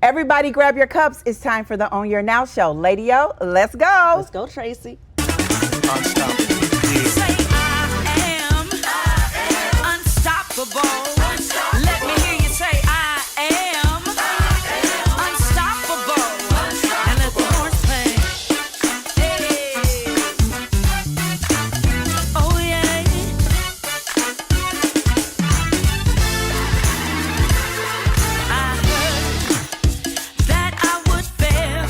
Everybody grab your cups. It's time for the Own Your Now show. Lady-O, let's go. Let's go, Tracy. Unstoppable. Say I am unstoppable. Let me hear you say I am unstoppable. And let the horse play. Hey. Oh yeah. I heard that I would fail.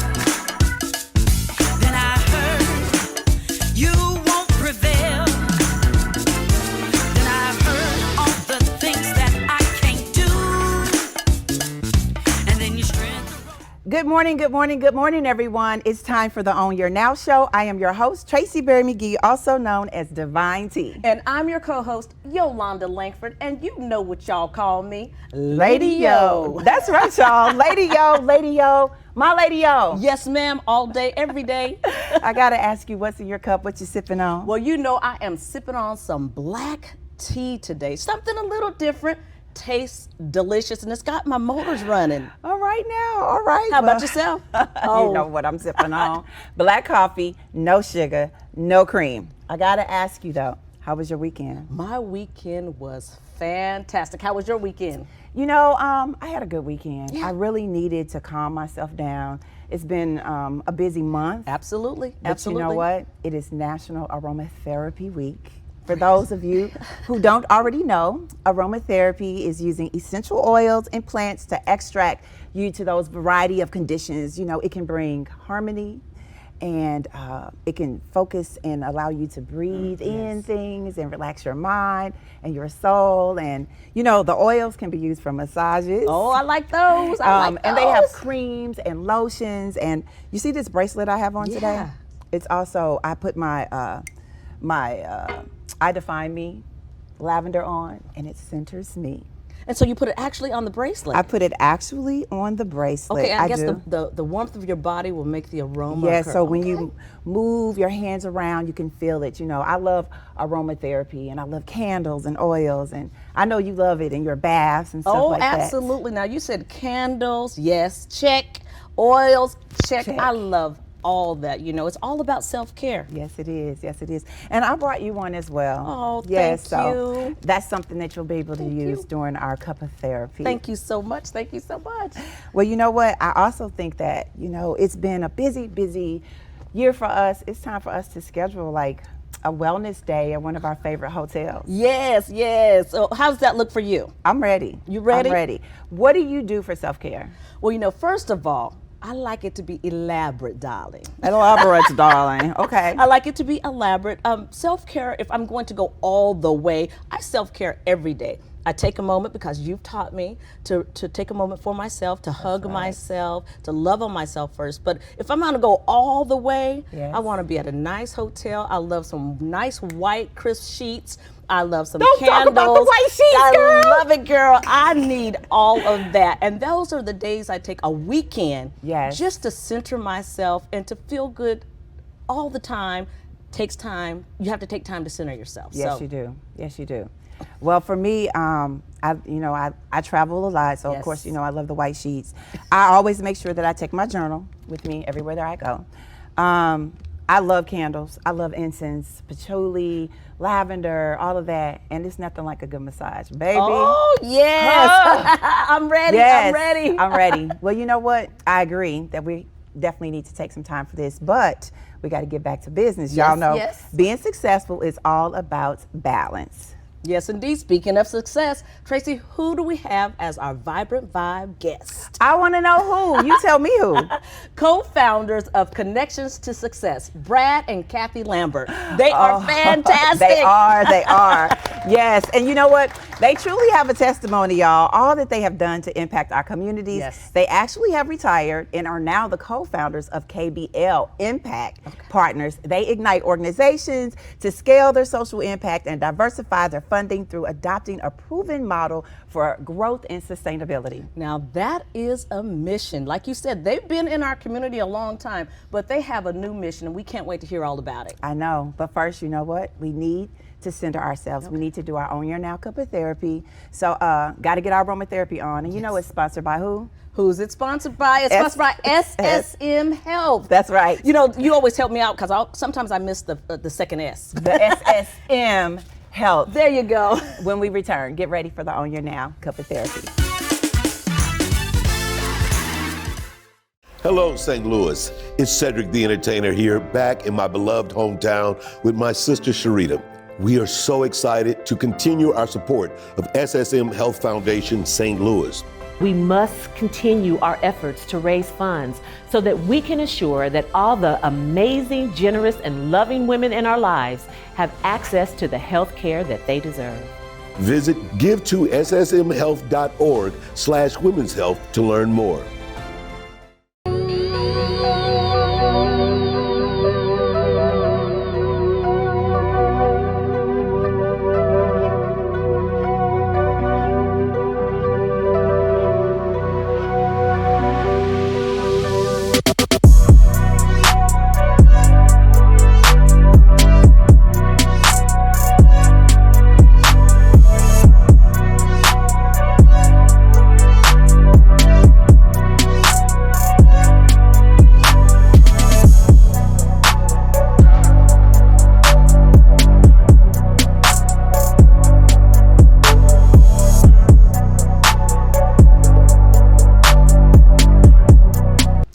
Then I heard you won't prevail. Then I heard all the things that I can't do. And then you strength. Good morning, good morning, good morning, everyone. It's time for the Own Your Now show. I am your host, Tracy Berry McGee, also known as Divine T. And I'm your co-host, Yolanda Langford, and you know what y'all call me, Lady-O. That's right, y'all. Lady-O, Lady-O, my Lady-O. Yes, ma'am, all day, every day. I got to ask you, what's in your cup? What you sipping on? Well, you know I am sipping on some black tea today. Something a little different, tastes delicious, and it's got my motors running. All right now, all right. How about yourself? You know what I'm sipping on. Black coffee, no sugar, no cream. I got to ask you, though, how was your weekend? My weekend was fantastic. How was your weekend? You know, I had a good weekend. Yeah. I really needed to calm myself down. It's been a busy month. Absolutely, But absolutely. you know what? It is National Aromatherapy Week. For those of you who don't already know, aromatherapy is using essential oils and plants to extract you to those variety of conditions. You know, it can bring harmony, and it can focus and allow you to breathe in things and relax your mind and your soul. And you know, the oils can be used for massages. Oh, I like those. And they have creams and lotions. And you see this bracelet I have on today? Yeah. It's also, I put my I Define Me lavender on, and it centers me. And so you put it actually on the bracelet. I put it actually on the bracelet. Okay, I guess do. the warmth of your body will make the aroma Yeah, occur. so when Okay. you move your hands around, you can feel it. You know, I love aromatherapy, and I love candles and oils, and I know you love it in your baths and stuff like that. Absolutely. Now you said candles, yes, check. Oils, check. Check. I love all that. You know, it's all about self-care. Yes, it is. Yes, it is. And I brought you one as well. Oh, yes, thank so you. that's something that you'll be able to Thank use you. during our cup of therapy. Thank you so much. Thank you so much. Well, you know what? I also think that, you know, it's been a busy year for us. It's time for us to schedule like a wellness day at one of our favorite hotels. Yes, yes. So how does that look for you? I'm ready. You ready? I'm ready. What do you do for self-care? Well, you know, first of all, I like it to be elaborate, darling. Elaborate, darling. Okay. I like it to be elaborate. Self-care, if I'm going to go all the way, I self-care every day. I take a moment, because you've taught me to take a moment for myself, to hug myself, to love on myself first. But if I'm gonna go all the way, Yes. I wanna be at a nice hotel. I love some nice white crisp sheets. I love some Don't candles. talk about the white sheets, girl. I love it, girl. I need all of that. And those are the days I take a weekend Yes. just to center myself and to feel good all the time. Takes time. You have to take time to center yourself. Yes, So you do. Yes, you do. Well, for me, I travel a lot, so of Yes. course, you know, I love the white sheets. I always make sure that I take my journal with me everywhere that I go. I love candles. I love incense, patchouli, lavender, all of that, and it's nothing like a good massage, baby. Oh, yes. I'm ready. Yes, I'm ready. I'm ready. Well, you know what? I agree that we definitely need to take some time for this, but we got to get back to business. Y'all Yes, know yes. being successful is all about balance. Yes, indeed. Speaking of success, Tracy, who do we have as our Vibrant Vibe guest? I want to know who. You tell me who. Co-founders of Connections to Success, Brad and Kathy Lambert. They are fantastic. They are. Yes, and you know what? They truly have a testimony, y'all. All that they have done to impact our communities. Yes. They actually have retired and are now the co-founders of KBL Impact Partners. They ignite organizations to scale their social impact and diversify their funding through adopting a proven model for growth and sustainability. Now that is a mission. Like you said, they've been in our community a long time, but they have a new mission and we can't wait to hear all about it. I know, but first, you know what? We need to center ourselves. We need to do our Own Your Now cup of therapy. So got to get our aromatherapy on. And you know it's sponsored by who? Who's it sponsored by? It's sponsored by SSM Health. That's right. You know, you always help me out because sometimes I miss the second S. The SSM Health. There you go. When we return, get ready for the Own Your Now cup of therapy. Hello, St. Louis. It's Cedric the Entertainer here, back in my beloved hometown with my sister Sharita. We are so excited to continue our support of SSM Health Foundation St. Louis. We must continue our efforts to raise funds so that we can ensure that all the amazing, generous, and loving women in our lives have access to the health care that they deserve. Visit give2ssmhealth.org/women's health to learn more.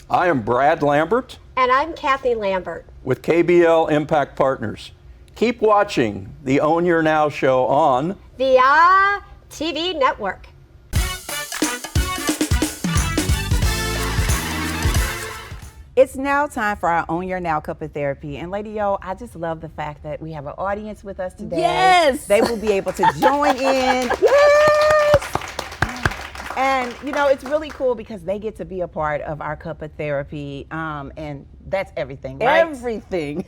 I am Brad Lambert And I'm Kathy Lambert. with KBL Impact Partners. Keep watching the Own Your Now show on The TV Network. It's now time for our Own Your Now cup of therapy. And Lady O, I just love the fact that we have an audience with us today. Yes! They will be able to join in. Yes! And, you know, it's really cool because they get to be a part of our cup of therapy. And that's everything, right? Everything.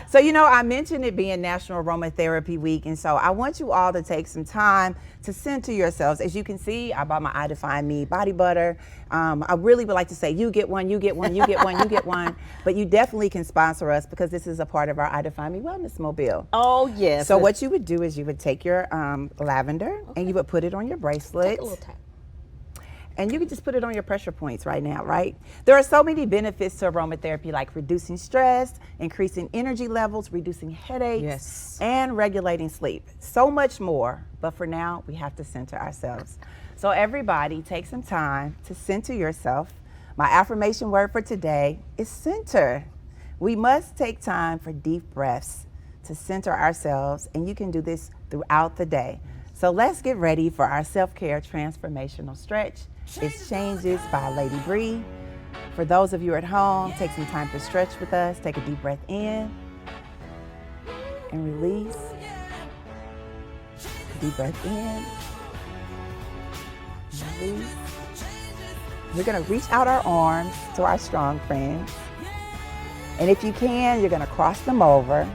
So, you know, I mentioned it being National Aromatherapy Week, and so I want you all to take some time to center yourselves. As you can see, I bought my I Define Me body butter. I really would like to say, you get one, you get one, you get one, you get one, but you definitely can sponsor us because this is a part of our I Define Me Wellness Mobile. Oh, yes. So what you would do is you would take your lavender and you would put it on your bracelet. Take a little tap. And you can just put it on your pressure points right now, right? There are so many benefits to aromatherapy, like reducing stress, increasing energy levels, reducing headaches, Yes. and regulating sleep. So much more, but for now, we have to center ourselves. So everybody, take some time to center yourself. My affirmation word for today is center. We must take time for deep breaths to center ourselves, and you can do this throughout the day. So let's get ready for our self-care transformational stretch. It's Changes by Lady Bree. For those of you at home, take some time to stretch with us. Take a deep breath in and release. Deep breath in and release. We're gonna reach out our arms to our strong friends. And if you can, you're gonna cross them over.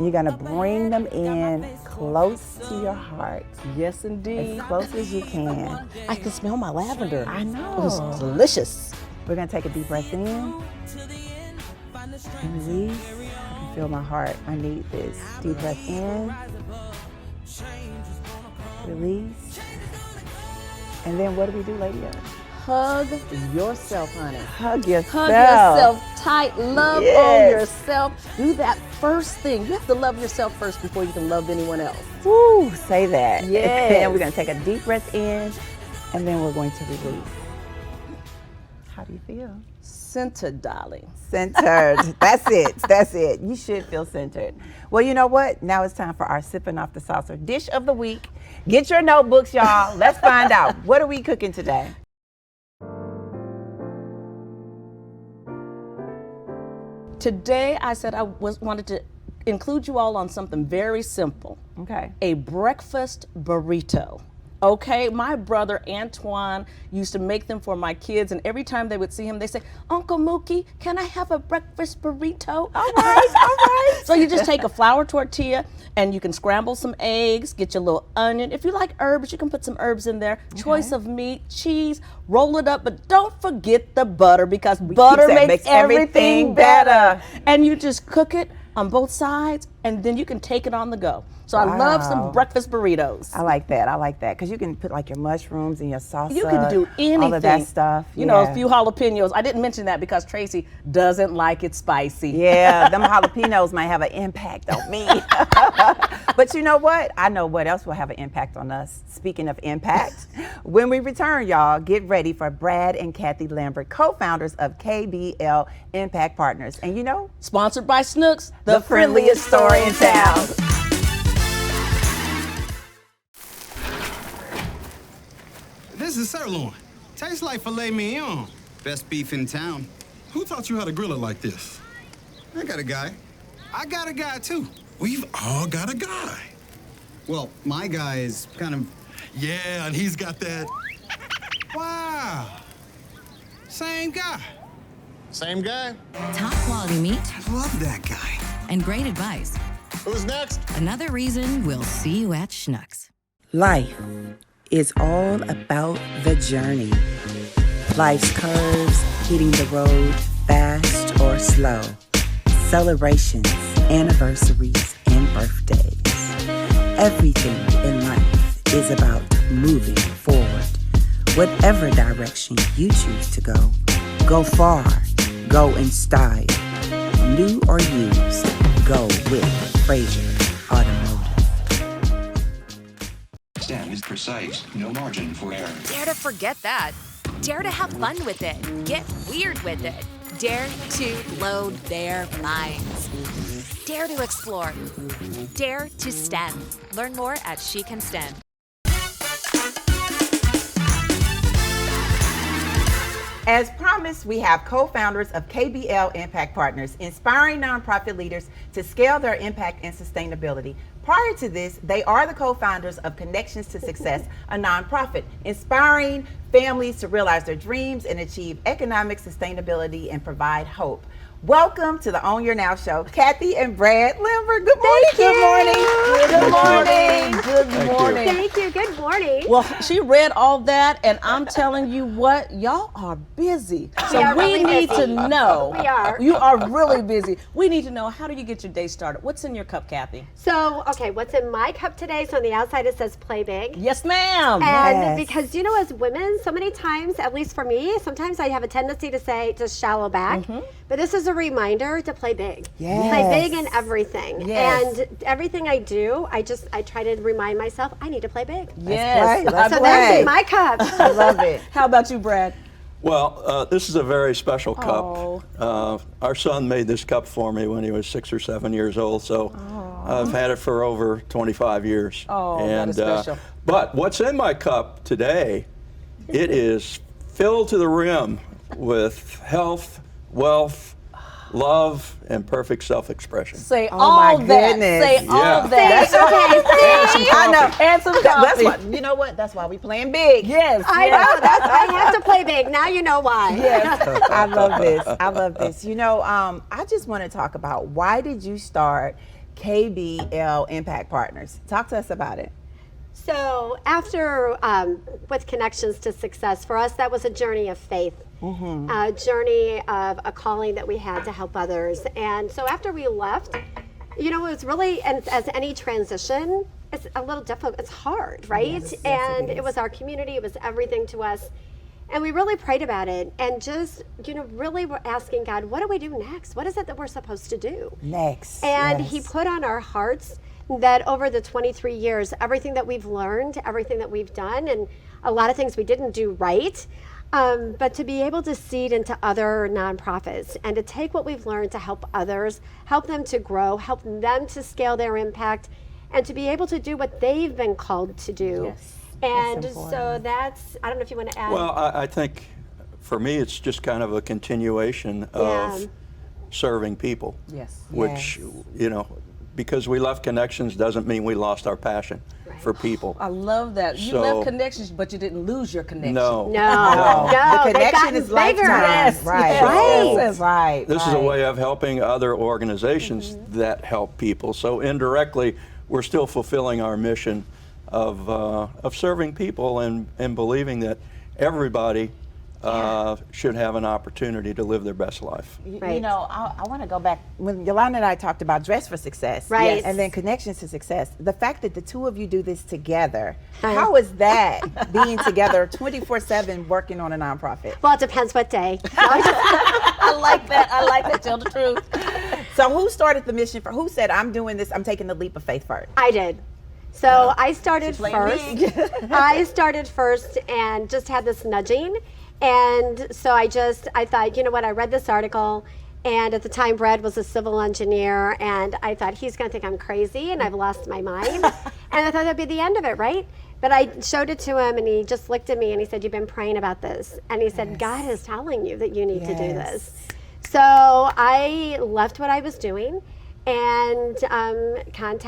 You're gonna bring them in close to your heart, Yes, indeed. as close as you can. I can smell my lavender. I know. It was delicious. We're gonna take a deep breath in and release. I can feel my heart. I need this. Deep breath in, release. And then what do we do, Lady O? Hug yourself, honey. Hug yourself. Hug yourself tight. Love Yes. on yourself. Do that first thing. You have to love yourself first before you can love anyone else. Woo, say that. Yes. And we're gonna take a deep breath in, and then we're going to release. How do you feel? Centered, darling. Centered. That's it. That's it. You should feel centered. Well, you know what? Now it's time for our Sipping Off the Saucer dish of the week. Get your notebooks, y'all. Let's find out. What are we cooking today? Today, I said I wanted to include you all on something very simple. Okay. A breakfast burrito. Okay, my brother Antoine used to make them for my kids, and every time they would see him, they say, Uncle Mookie, can I have a breakfast burrito? All right, all right. So you just take a flour tortilla and you can scramble some eggs, get your little onion. If you like herbs, you can put some herbs in there. Choice of meat, cheese, roll it up, but don't forget the butter because butter that makes makes everything everything better. And you just cook it on both sides, and then you can take it on the go. So I love some Wow. breakfast burritos. I like that. I like that because you can put like your mushrooms and your salsa. You can do anything. All of that stuff. You know, a few jalapenos. I didn't mention that because Tracy doesn't like it spicy. Yeah, them jalapenos might have an impact on me. But you know what? I know what else will have an impact on us. Speaking of impact, when we return, y'all, get ready for Brad and Kathy Lambert, co-founders of KBL Impact Partners. And you know, Sponsored by Snooks, the friendliest store in town. This is sirloin. Tastes like filet mignon. Best beef in town. Who taught you how to grill it like this? I got a guy. I got a guy too. We've all got a guy. Well, my guy is kind of... Yeah, and he's got that. Wow. Same guy. Same guy? Top quality meat I love that guy. and great advice. Who's next? Another reason we'll see you at Schnucks. Life is all about the journey. Life's curves, hitting the road fast or slow. Celebrations, anniversaries, and birthdays. Everything in life is about moving forward. Whatever direction you choose to go far, go in style. New or used, go with Fraser Automotive. Stem is precise, no margin for error. Dare to forget that. Dare to have fun with it. Get weird with it. Dare to load their minds. Dare to explore. Dare to STEM. Learn more at She Can STEM. As promised, we have co-founders of KBL Impact Partners, inspiring nonprofit leaders to scale their impact and sustainability. Prior to this, they are the co-founders of Connections to Success, a nonprofit inspiring families to realize their dreams and achieve economic sustainability and provide hope. Welcome to the Own Your Now show, Kathy and Brad Lambert. Good morning. Good morning. Good morning. Good morning. Thank you. Good morning. Well, she read all that, and I'm telling you what, y'all are busy. So are we really need busy. to know. We are. You are really busy. We need to know, how do you get your day started? What's in your cup, Kathy? So, okay, what's in my cup today? So on the outside it says play big. Yes, ma'am. And Yes. because, you know, as women, so many times, at least for me, sometimes I have a tendency to say just shallow back. But this is a reminder to play big. Yes. Play big in everything. Yes. And everything I do, I try to remind myself I need to play big. Yes. right. Let's So play. that's in my cup. I love it. How about you, Brad? Well, this is a very special Oh. cup. Our son made this cup for me when he was 6 or 7 years old, so I've had it for over 25 years. Oh, that is special. But what's in my cup today, it is filled to the rim with health, wealth, love, and perfect self-expression. Say Oh, all my that. goodness. Say all Yeah. that. I know. And some That's coffee. why, you know what? That's why we playing big. Yes. I yes. know, I have to play big. Now you know why. I love this. I love this. You know, I just want to talk about, why did you start KBL Impact Partners? Talk to us about it. So after with Connections to Success, for us that was a journey of faith, a journey of a calling that we had to help others. And so after we left, you know, it was really, and as any transition, it's a little difficult. It's hard, right? Yes, and it it was our community. It was everything to us. And we really prayed about it and just, you know, really were asking God, what do we do next? What is it that we're supposed to do? Next. And yes. He put on our hearts that over the 23 years, everything that we've learned, everything that we've done, and a lot of things we didn't do right, but to be able to seed into other nonprofits and to take what we've learned to help others, help them to grow, help them to scale their impact, and to be able to do what they've been called to do. Yes, And that's so important. that's, I don't know if you want to add. Well, I think for me it's just kind of a continuation of Yeah. serving people. Yes. Which, Yes. you know, because we left Connections doesn't mean we lost our passion for people. I love that. You So- left Connections, but you didn't lose your connection. No. no, The they've connection gotten is bigger. lifetime. Yes, Right. yes, Right. yes. Right. This is a right. way of helping other organizations that help people. So indirectly, we're still fulfilling our mission of serving people and believing that everybody should have an opportunity to live their best life. You know, I want to go back when Yolanda and I talked about Dress for Success, Right. and then Connections to Success. The fact that the two of you do this together, how is that being together 24/7 working on a nonprofit? Well, it depends what day. I like that. I like that. Tell the truth. So who started the mission for? Who said I'm doing this? I'm taking the leap of faith first. I did. So I started playing first. big. I started first and just had this nudging. And so I thought, you know what, I read this article, and at the time Brad was a civil engineer, and I thought he's going to think I'm crazy and I've lost my mind. And I thought that'd be the end of it, right? But I showed it to him, and he just looked at me and he said, you've been praying about this. And he said, God is telling you that you need to do this. So I left what I was doing and found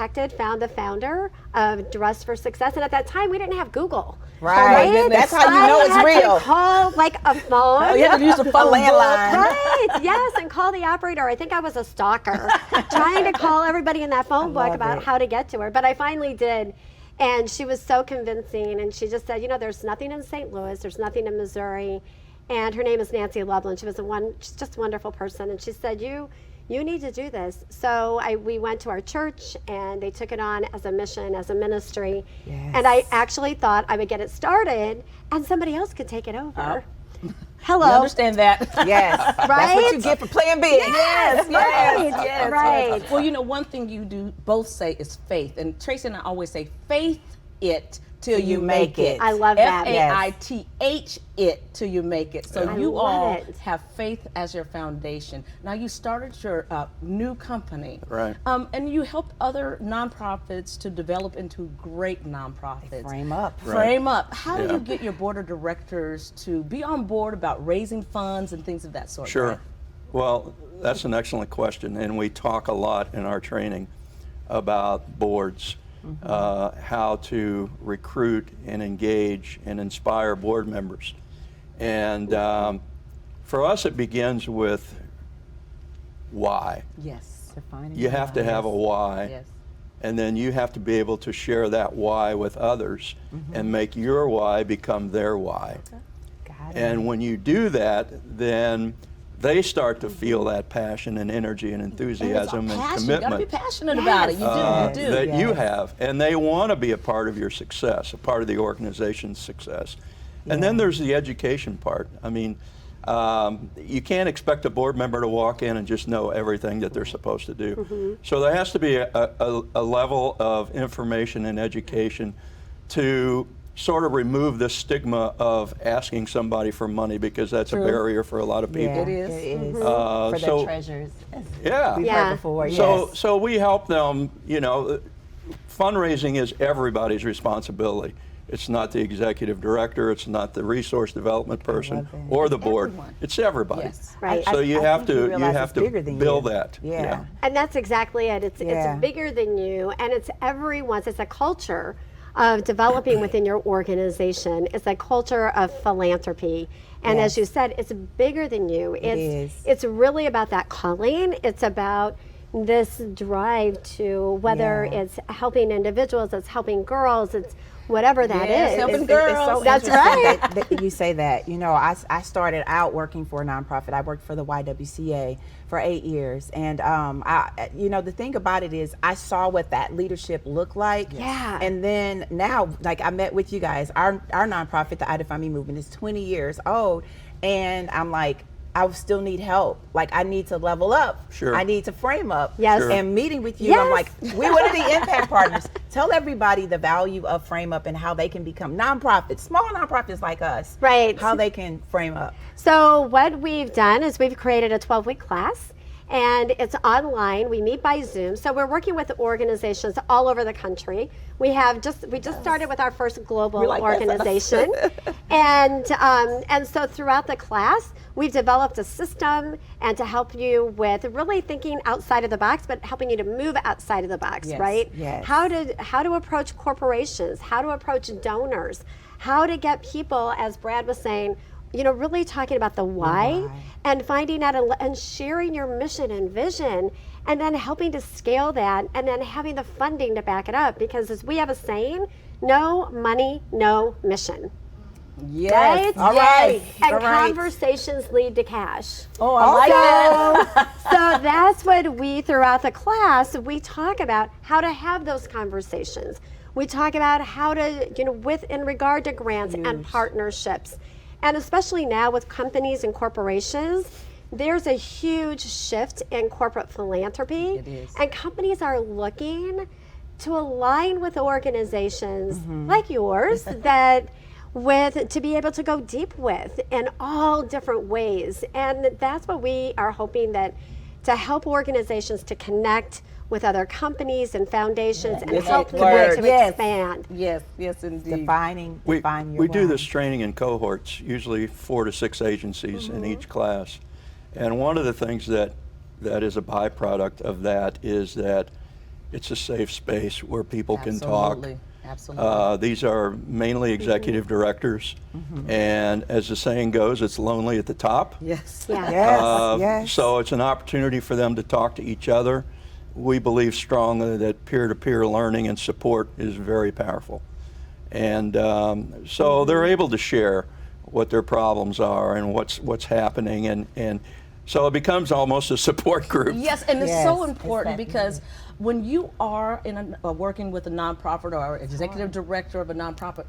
the founder of Dress for Success. And at that time, we didn't have Google. Right. That's how you know it's I had real. to call like a phone. Oh, you had to use the phone landline. Right, yes, and call the operator. I think I was a stalker, trying to call everybody in that phone book about how to get to her. But I finally did, and she was so convincing, and she just said, you know, there's nothing in St. Louis, there's nothing in Missouri, and her name is Nancy Loveland. She was she's just a wonderful person, and she said, you need to do this. So we went to our church, and they took it on as a mission, as a ministry. Yes. And I actually thought I would get it started, and somebody else could take it over. Hello. You understand that? Yes. Right? That's what you get for playing big. Yes, Yes, right. Well, you know, one thing you do both say is faith. And Tracy and I always say, faith it till you make it. I love that. Faith it till you make it. So I you love all it. have faith as your foundation. Now you started your new company. Right. And you help other nonprofits to develop into great nonprofits. Frame up. Frame up. How do you get your board of directors to be on board about raising funds and things of that sort? Sure. Well, that's an excellent question, and we talk a lot in our training about boards, how to recruit and engage and inspire board members. And for us, it begins with why. Yes. Defining You have to have a why. Yes. And then you have to be able to share that why with others and make your why become their why. Got it. And when you do that, then they start to feel that passion and energy and enthusiasm and You gotta be commitment passionate about it. You do. that you have. And they want to be a part of your success, a part of the organization's success. And then there's the education part. I mean, you can't expect a board member to walk in and just know everything that they're supposed to do. So there has to be a level of information and education to sort of remove the stigma of asking somebody for money, because that's a barrier for a lot of people. It is. It is. so- For their treasures. Yeah. We've heard before. So we help them, you know, fundraising is everybody's responsibility. It's not the executive director, it's not the resource development person or the board. everyone. It's everybody. Yes. Right. So you I have think to realize it's to bigger than build you. that. Yeah. And that's exactly it. It's Yeah. bigger than you, and it's everyone's. It's a culture of developing within your organization. It's a culture of philanthropy. And as you said, it's bigger than you. It's really about that calling. It's about this drive to whether it's helping individuals, it's helping girls, it's whatever that is. helping girls. It's so That's interesting right. that you say that. You know, I started out working for a nonprofit. I worked for the YWCA for 8 years. And, you know, the thing about it is I saw what that leadership looked like. Yeah. And then now, like I met with you guys, our nonprofit, the I Define Me movement, is 20 years old. And I'm like, I still need help. Like, I need to level up. Sure. I need to frame up. Yes. Sure. And meeting with you, I'm like, we want to be impact partners. Tell everybody the value of frame up and how they can become nonprofits, small nonprofits like us. Right. How they can frame up. So what we've done is we've created a 12-week class, and it's online. We meet by Zoom. So we're working with organizations all over the country. We just started with our first global organization. And so throughout the class, we've developed a system and to help you with really thinking outside of the box, but helping you to move outside of the box, right? Yes. How to approach corporations, how to approach donors, how to get people, as Brad was saying, you know, really talking about the why and finding out and sharing your mission and vision, and then helping to scale that, and then having the funding to back it up. Because as we have a saying, no money, no mission. Yes. Right? All right. And All right. conversations lead to cash. Oh, I like that. So that's what we, throughout the class, we talk about how to have those conversations. We talk about how to, in regard to grants and partnerships. And especially now with companies and corporations, there's a huge shift in corporate philanthropy. It is. And companies are looking to align with organizations like yours that to be able to go deep with in all different ways. And that's what we are hoping to help organizations to connect with other companies and foundations and help them to expand. Yes, indeed. Define We your do why. this training in cohorts, usually 4 to 6 agencies in each class. And one of the things that is a byproduct of that is that it's a safe space where people can talk. Absolutely. These are mainly executive directors, and as the saying goes, it's lonely at the top. Yes. Yeah. Yes. So it's an opportunity for them to talk to each other. We believe strongly that peer-to-peer learning and support is very powerful. And so they're able to share what their problems are and what's happening, and so it becomes almost a support group. Yes, and it's so important because when you are working with a nonprofit or executive director of a nonprofit,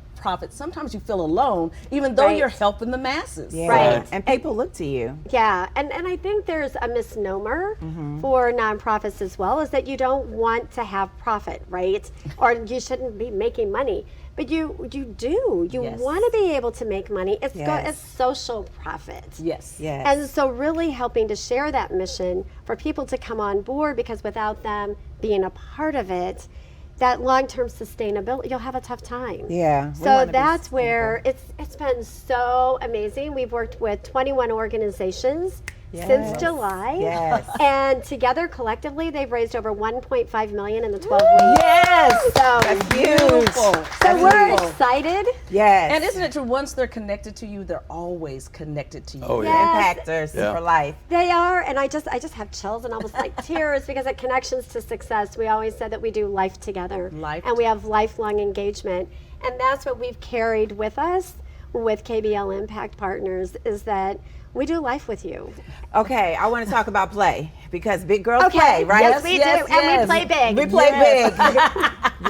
sometimes you feel alone, even though you're helping the masses. Yeah. Right. And people look to you. Yeah, and I think there's a misnomer for nonprofits as well, is that you don't want to have profit, right? Or you shouldn't be making money. But you do. You want to be able to make money. It's social profit. Yes. Yes. And so really helping to share that mission for people to come on board, because without them being a part of it, that long-term sustainability, you'll have a tough time. Yeah. So that's where it's been so amazing. We've worked with 21 organizations since July. Yes. And together, collectively, they've raised over $1.5 million in the 12 weeks. Yes. So That's huge. So we're excited. Yes. And isn't it true, once they're connected to you, they're always connected to you. Oh, yeah. Impactors for life. They are, and I just have chills and almost like tears, because at Connections to Success, we always said that we do life together. And we have lifelong engagement. And that's what we've carried with us with KBL Impact Partners, is that we do life with you. Okay, I want to talk about play, because big girls play, right? Yes, we do. And we play big. We play big.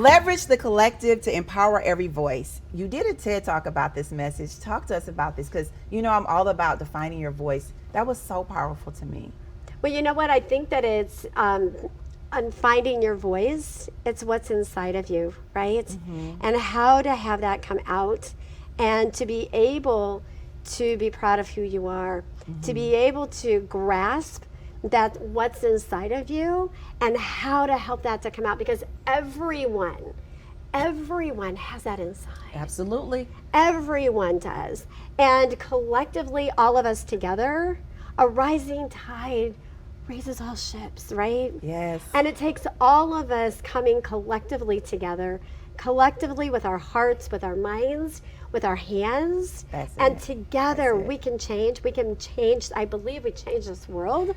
Leverage the collective to empower every voice. You did a TED Talk about this message. Talk to us about this, because I'm all about defining your voice. That was so powerful to me. Well, you know what? I think that it's on finding your voice. It's what's inside of you, right? And how to have that come out, and to be able to be proud of who you are, to be able to grasp that what's inside of you, and how to help that to come out, because everyone has that inside. Absolutely. Everyone does. And collectively, all of us together, a rising tide raises all ships, right? Yes. And it takes all of us coming collectively together, collectively with our hearts, with our minds, with our hands, and together we can change. I believe we change this world.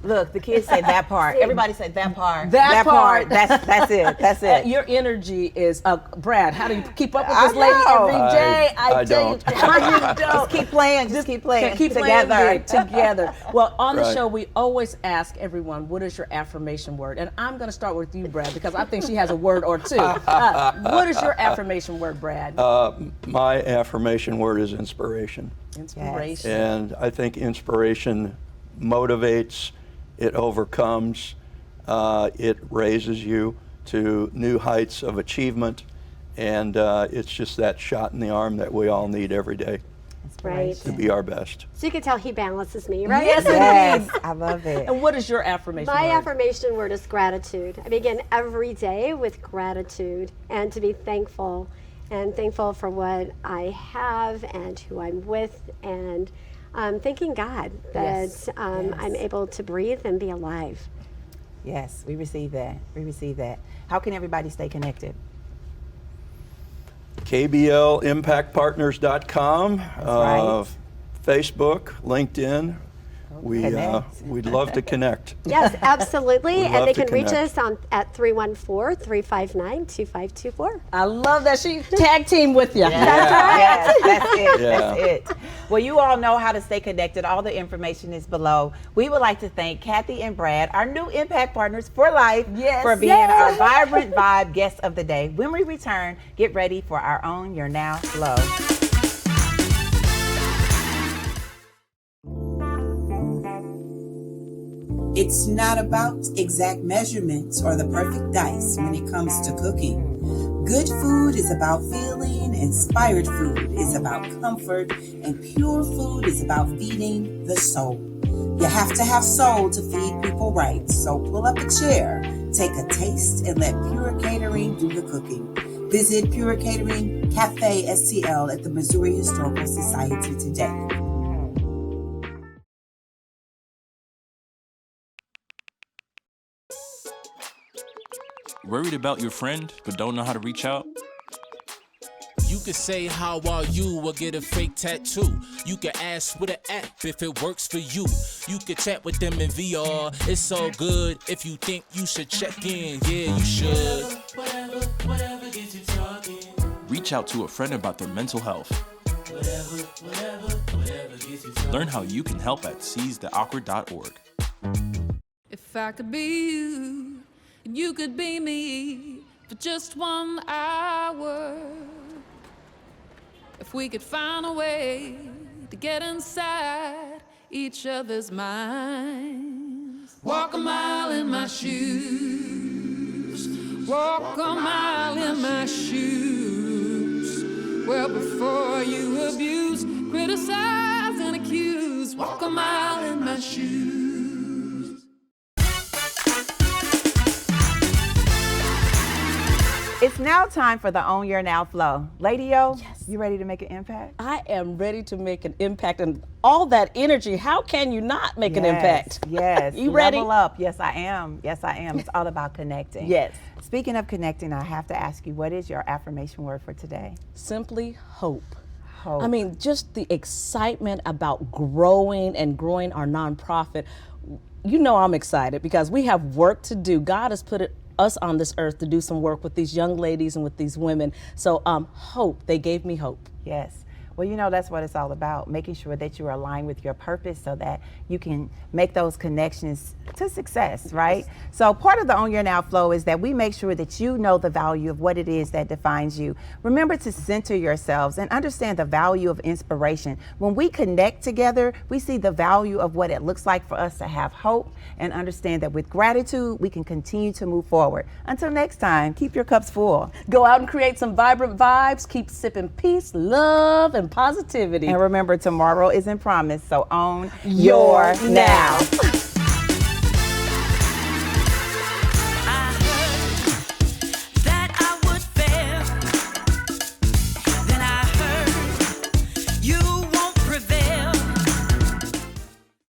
Look, the kids say that part. Everybody say that part. That part. That's it. That's it. Your energy is, Brad, how do you keep up with this lady every day? I tell don't. you, how you don't. Just keep playing. Just keep playing. Keep together. playing big, together. Well, on the Right. show, we always ask everyone, what is your affirmation word? And I'm going to start with you, Brad, because I think she has a word or two. What is your affirmation word, Brad? My affirmation word is inspiration. Inspiration. And I think inspiration motivates, it overcomes, it raises you to new heights of achievement, and it's just that shot in the arm that we all need every day Right. to be our best. So you can tell he balances me, right? Yes, I love it. And what is your affirmation My word? affirmation word is gratitude. I begin every day with gratitude, and to be thankful, and thankful for what I have and who I'm with, and thanking God that I'm able to breathe and be alive. Yes, we receive that. We receive that. How can everybody stay connected? KBLImpactPartners.com, right. Facebook, LinkedIn. We'd love to connect. Yes, absolutely. We'd And love they to can reach connect. us at 314-359-2524. I love that she tag team with you. Yes, that's it. Yeah. That's it. Well, you all know how to stay connected. All the information is below. We would like to thank Kathy and Brad, our new Impact Partners for life, for being our Vibrant Vibe guest of the day. When we return, get ready for our own You're Now Flow. It's not about exact measurements or the perfect dice when it comes to cooking. Good food is about feeling, inspired food is about comfort, and pure food is about feeding the soul. You have to have soul to feed people right, so pull up a chair, take a taste, and let Pure Catering do the cooking. Visit Pure Catering Cafe STL at the Missouri Historical Society today. Worried about your friend but don't know how to reach out? You could say how are you or get a fake tattoo. You could ask with an app if it works for you. You could chat with them in VR. It's so good. If you think you should check in, yeah, you should. Whatever gets you talking. Reach out to a friend about their mental health. Whatever gets you talking. Learn how you can help at seizetheawkward.org. If I could be you, and you could be me for just 1 hour. If we could find a way to get inside each other's minds. Walk a mile in my shoes. Walk a mile in my shoes. Well, before you abuse, criticize, and accuse. Walk a mile in my shoes. It's now time for the Own Your Now Flow. Lady O, you ready to make an impact? I am ready to make an impact, and all that energy, how can you not make an impact? Yes. You ready? Level up. Yes, I am. Yes, I am. It's all about connecting. Yes. Speaking of connecting, I have to ask you, what is your affirmation word for today? Simply hope. Hope. I mean, just the excitement about growing our nonprofit. You know I'm excited because we have work to do. God has put us on this earth to do some work with these young ladies and with these women. So hope, they gave me hope. Yes. Well, you know, that's what it's all about, making sure that you are aligned with your purpose so that you can make those connections to success, right? So part of the Own Your Now Flow is that we make sure that you know the value of what it is that defines you. Remember to center yourselves and understand the value of inspiration. When we connect together, we see the value of what it looks like for us to have hope and understand that with gratitude, we can continue to move forward. Until next time, keep your cups full. Go out and create some vibrant vibes. Keep sipping peace, love, and positivity. And remember, tomorrow isn't promised, so own your now.